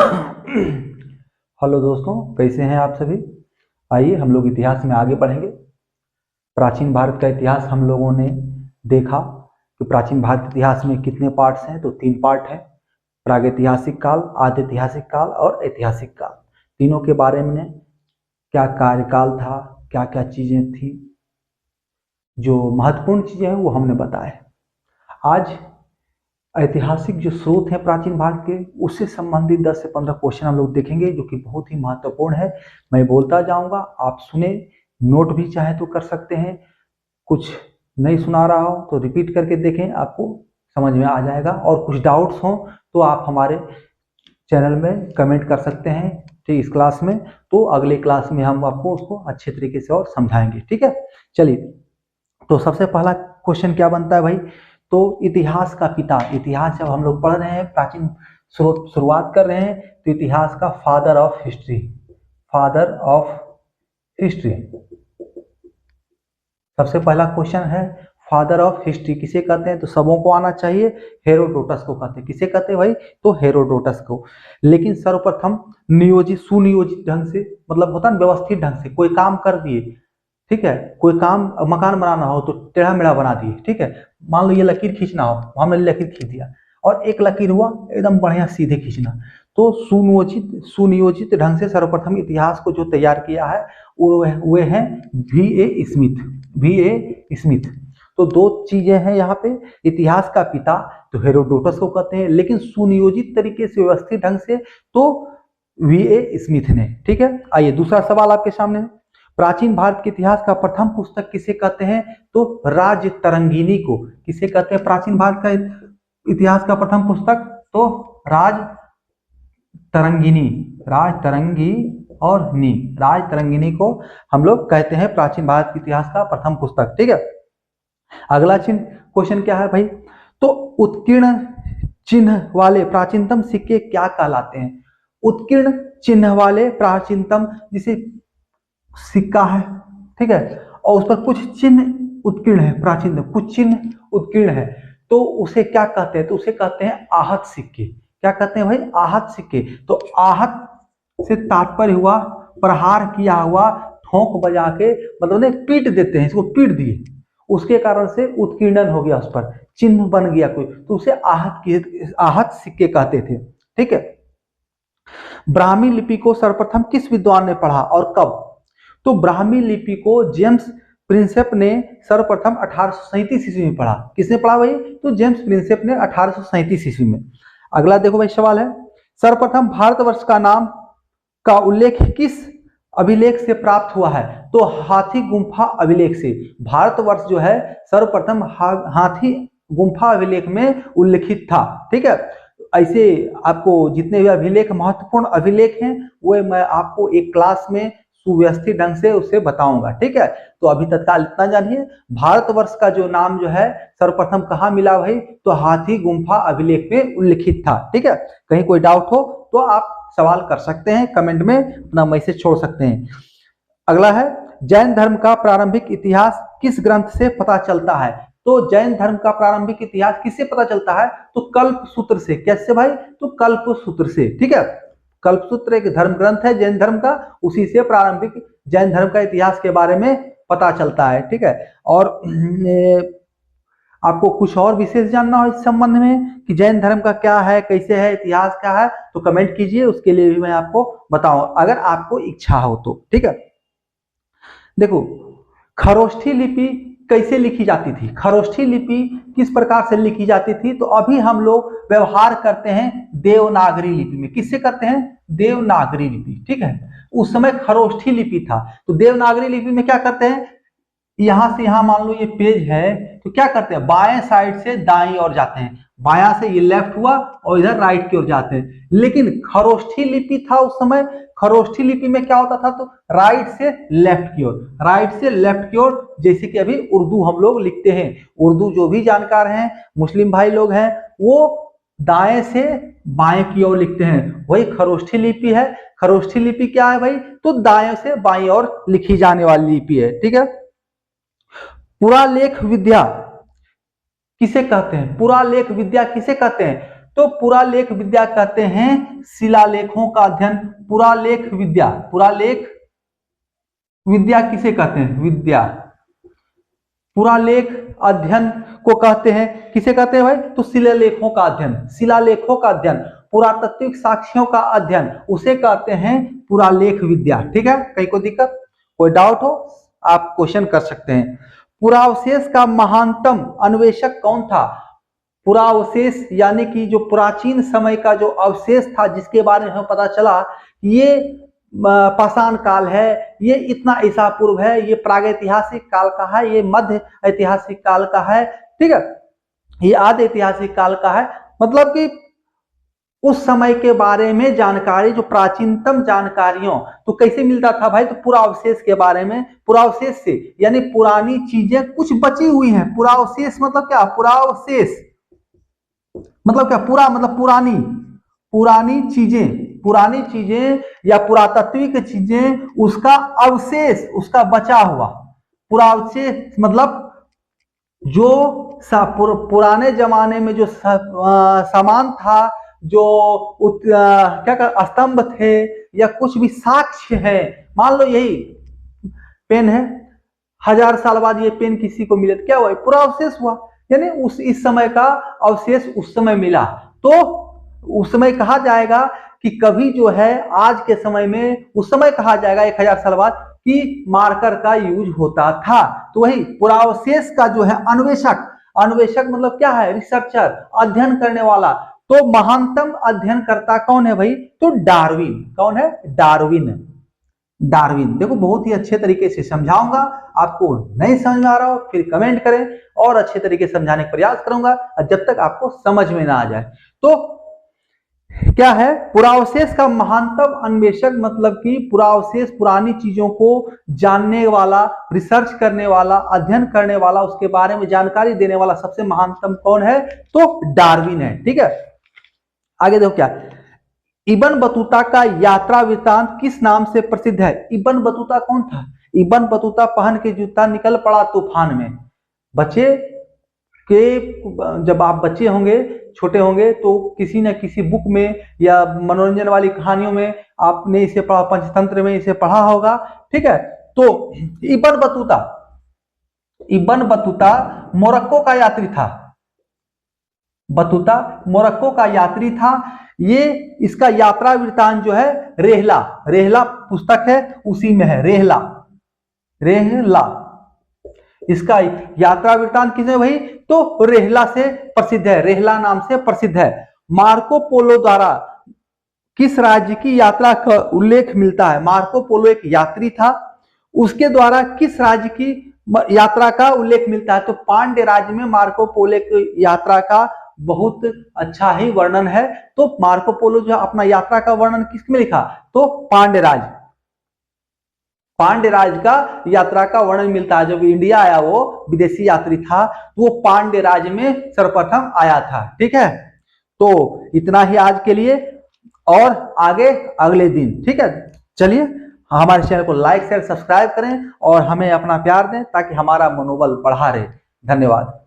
Hello दोस्तों, कैसे हैं आप सभी। आइए हम लोग इतिहास में आगे बढ़ेंगे। प्राचीन भारत का इतिहास हम लोगों ने देखा कि प्राचीन भारत इतिहास में कितने पार्ट्स हैं, तो 3 पार्ट हैं। प्रागैतिहासिक काल, आद्य ऐतिहासिक काल और ऐतिहासिक काल। तीनों के बारे में क्या कार्यकाल था, क्या क्या चीज़ें थी, जो महत्वपूर्ण चीज़ें हैं वो हमने बताए। आज ऐतिहासिक जो स्रोत हैं प्राचीन भारत के, उससे संबंधित 10 से 15 क्वेश्चन हम लोग देखेंगे, जो कि बहुत ही महत्वपूर्ण है। मैं बोलता जाऊंगा, आप सुने, नोट भी चाहे तो कर सकते हैं। कुछ नहीं सुना रहा हो तो रिपीट करके देखें, आपको समझ में आ जाएगा। और कुछ डाउट्स हो तो आप हमारे चैनल में कमेंट कर सकते हैं, ठीक, इस क्लास में। तो अगले क्लास में हम आपको उसको अच्छे तरीके से और समझाएंगे, ठीक है। चलिए, तो सबसे पहला क्वेश्चन क्या बनता है भाई, तो इतिहास का पिता। इतिहास जब हम लोग पढ़ रहे हैं, प्राचीन शुरुआत कर रहे हैं, तो इतिहास का father of history, father of history सबसे पहला क्वेश्चन है। फादर ऑफ हिस्ट्री किसे कहते हैं, तो सबों को आना चाहिए, हेरोडोटस को कहते हैं। किसे कहते हैं भाई, तो हेरोडोटस को। लेकिन सर्वप्रथम नियोजित, सुनियोजित ढंग से, मतलब होता है व्यवस्थित ढंग से कोई काम कर दिए, ठीक है। कोई काम, मकान बनाना हो तो टेढ़ा मेढ़ा बना दिए, ठीक है। मान लो ये लकीर खींचना हो, हमने लकीर खींच दिया, और एक लकीर हुआ एकदम बढ़िया सीधे खींचना। तो सुनियोजित ढंग से सर्वप्रथम इतिहास को जो तैयार किया है वे हैं V.A. स्मिथ। V.A. स्मिथ। तो 2 चीजें हैं यहाँ पे। इतिहास का पिता तो हेरोडोटस को कहते हैं, लेकिन सुनियोजित तरीके से, व्यवस्थित ढंग से, तो V.A. स्मिथ ने, ठीक है। आइए दूसरा सवाल आपके सामने है। प्राचीन भारत के इतिहास का प्रथम पुस्तक किसे कहते हैं, तो राज तरंगिणी को। किसे कहते हैं प्राचीन भारत का इतिहास का प्रथम पुस्तक, तो राज तरंगिणी, राज तरंगी और नी, राज तरंगिणी को हम लोग कहते हैं प्राचीन भारत के इतिहास का प्रथम पुस्तक, ठीक है। अगला क्वेश्चन क्या है भाई, तो उत्कीर्ण चिन्ह वाले प्राचीनतम सिक्के क्या कहलाते हैं। उत्कीर्ण चिन्ह वाले प्राचीनतम, जिसे सिक्का है, ठीक है, और उस पर कुछ चिन्ह उत्कीर्ण है, प्राचीनतम कुछ चिन्ह उत्कीर्ण है, तो उसे क्या कहते हैं, तो उसे कहते हैं आहत सिक्के। क्या कहते हैं भाई, आहत सिक्के। तो आहत से तात्पर्य हुआ प्रहार किया हुआ, ठोंक बजा के, मतलब ने पीट देते हैं, इसको पीट दिए, उसके कारण से उत्कीर्णन हो गया, उस पर चिन्ह बन गया कोई, तो उसे आहत सिक्के कहते थे, ठीक है। ब्राह्मी लिपि को सर्वप्रथम किस विद्वान ने पढ़ा और कब, तो ब्राह्मी लिपि को जेम्स प्रिंसेप ने सर्वप्रथम 1837 ईस्वी में पढ़ा। किसने पढ़ा भाई, तो जेम्स प्रिंसेप ने 1837 ईस्वी में। अगला देखो भाई सवाल है, सर्वप्रथम भारतवर्ष का नाम का उल्लेख किस अभिलेख से प्राप्त हुआ है, तो हाथी गुम्फा अभिलेख से। भारतवर्ष जो है सर्वप्रथम हाथी गुम्फा अभिलेख में उल्लिखित था, ठीक है। ऐसे आपको जितने भी अभिलेख, महत्वपूर्ण अभिलेख हैं, वो मैं आपको एक क्लास में सुव्यवस्थित ढंग से उसे बताऊंगा, ठीक है। तो अभी तत्काल इतना जानिए, भारतवर्ष का जो नाम जो है सर्वप्रथम कहाँ मिला भाई, तो हाथी गुम्फा अभिलेख में उल्लिखित था, ठीक है। कहीं कोई डाउट हो तो आप सवाल कर सकते हैं, कमेंट में अपना मैसेज छोड़ सकते हैं। अगला है, जैन धर्म का प्रारंभिक इतिहास किस ग्रंथ से पता चलता है, तो जैन धर्म का प्रारंभिक इतिहास किससे पता चलता है, तो कल्पसूत्र से। कैसे भाई, तो कल्पसूत्र से, ठीक है। कल्पसूत्र एक धर्म ग्रंथ है जैन धर्म का, उसी से प्रारंभिक जैन धर्म का इतिहास के बारे में पता चलता है, ठीक है। और आपको कुछ और विशेष जानना हो इस संबंध में कि जैन धर्म का क्या है, कैसे है, इतिहास क्या है, तो कमेंट कीजिए, उसके लिए भी मैं आपको बताऊं, अगर आपको इच्छा हो तो, ठीक है। देखो, खरोष्ठी लिपि कैसे लिखी जाती थी, खरोष्ठी लिपि किस प्रकार से लिखी जाती थी, तो अभी हम लोग व्यवहार करते हैं देवनागरी लिपि में। किससे करते हैं, देवनागरी लिपि, ठीक है। उस समय खरोष्ठी लिपि था, तो देवनागरी लिपि में क्या करते हैं, यहां से यहां मान लो ये पेज है, तो क्या करते हैं, बाएं साइड से दाईं ओर जाते हैं, बायां से ये लेफ्ट हुआ और इधर राइट की ओर जाते हैं। लेकिन खरोष्ठी लिपि था उस समय, खरोष्ठी लिपि में क्या होता था, तो राइट से लेफ्ट की ओर, राइट से लेफ्ट की ओर, जैसे कि अभी उर्दू हम लोग लिखते हैं। उर्दू जो भी जानकार हैं, मुस्लिम भाई लोग हैं, वो दाएं से बाएं की ओर लिखते हैं, वही खरोष्ठी लिपि है। खरोष्ठी लिपि क्या है भाई, तो दाएं से बाईं ओर लिखी जाने वाली लिपि है, ठीक है। पुरालेख विद्या किसे कहते हैं, पुरालेख विद्या किसे कहते हैं, तो पुरालेख विद्या कहते हैं शिलालेखों का अध्ययन। पुरालेख विद्या, पुरालेख विद्या किसे कहते हैं? विद्या, पुरालेख अध्ययन को कहते हैं, किसे कहते हैं भाई? तो शिलालेखों का अध्ययन, शिलालेखों का अध्ययन, पुरातात्विक साक्ष्यों का अध्ययन, उसे कहते हैं पुरालेख विद्या। ठीक है, कहीं कोई दिक्कत, कोई डाउट हो आप क्वेश्चन कर सकते हैं। पुरावशेष का महानतम अन्वेषक कौन था? पुरावशेष यानी कि जो प्राचीन समय का जो अवशेष था, जिसके बारे में हमें पता चला ये पाषाण काल है, ये इतना ईसा पूर्व है, ये प्रागैतिहासिक काल का है, ये मध्य ऐतिहासिक काल का है, ठीक है, ये आदि ऐतिहासिक काल का है। मतलब कि उस समय के बारे में जानकारी, जो प्राचीनतम जानकारियों, तो कैसे मिलता था भाई? तो पुरावशेष के बारे में, पुरावशेष से यानी पुरानी चीजें कुछ बची हुई हैं। पुरावशेष मतलब क्या? पुरावशेष मतलब क्या? पूरा मतलब पुरानी, पुरानी चीजें या पुरातात्विक चीजें, उसका अवशेष, उसका बचा हुआ। पुरावशेष मतलब जो पुराने जमाने में जो सामान था, जो क्या स्तंभ थे या कुछ भी साक्ष्य है, मान लो यही पेन है, 1000 साल बाद ये पेन किसी को मिले तो क्या हुआ? पूरा अवशेष हुआ, यानी इस समय का अवशेष उस समय मिला, तो उस समय कहा जाएगा कि कभी जो है आज के समय में, उस समय कहा जाएगा 1000 साल बाद कि मार्कर का यूज होता था। तो वही पुरावशेष का जो है अन्वेषक, अन्वेषक मतलब क्या है? रिसर्चर, अध्ययन करने वाला। तो महानतम अध्ययनकर्ता कौन है भाई? तो डार्विन। कौन है? डार्विन। डार्विन। देखो बहुत ही अच्छे तरीके से समझाऊंगा, आपको नहीं समझ में आ रहा हो फिर कमेंट करें और अच्छे तरीके से समझाने का प्रयास करूंगा जब तक आपको समझ में ना आ जाए। तो क्या है? पुरावशेष का महानतम अन्वेषक मतलब कि पुरावशेष, पुरानी चीजों को जानने वाला, रिसर्च करने वाला, अध्ययन करने वाला, उसके बारे में जानकारी देने वाला सबसे महानतम कौन है? तो डार्विन है। ठीक है, आगे देखो क्या, इब्न बतूता का यात्रा वृत्तांत किस नाम से प्रसिद्ध है? इब्न बतूता कौन था? इब्न बतूता पहन के जूता निकल पड़ा तूफान में। बच्चे के, जब आप बच्चे होंगे, छोटे होंगे, तो किसी न किसी बुक में या मनोरंजन वाली कहानियों में आपने इसे पढ़ा, पंचतंत्र में इसे पढ़ा होगा। ठीक है, तो इब्न बतूता मोरक्को का यात्री था। बतूता मोरक्को का यात्री था। ये इसका यात्रा वृत्तांत जो है रेहला, रेहला पुस्तक है उसी में है, रेहला, रेहला इसका यात्रा वृत्तांत किसने भाई? तो रेहला से प्रसिद्ध है, रेहला नाम से प्रसिद्ध है। मार्को पोलो द्वारा किस राज्य की यात्रा का उल्लेख मिलता है? मार्को पोलो एक यात्री था, उसके द्वारा किस राज्य की यात्रा का उल्लेख मिलता है? तो पांड्य राज्य में मार्को पोलो की यात्रा का बहुत अच्छा ही वर्णन है। तो मार्को पोलो जो अपना यात्रा का वर्णन किसमें लिखा? तो पांड्य राज्य, पांड्य राज्य का यात्रा का वर्णन मिलता है। जब इंडिया आया वो विदेशी यात्री था, तो वो पांड्य राज्य में सर्वप्रथम आया था। ठीक है, तो इतना ही आज के लिए, और आगे अगले दिन। ठीक है, चलिए हमारे चैनल को लाइक शेयर सब्सक्राइब करें और हमें अपना प्यार दें ताकि हमारा मनोबल बढ़ा रहे। धन्यवाद।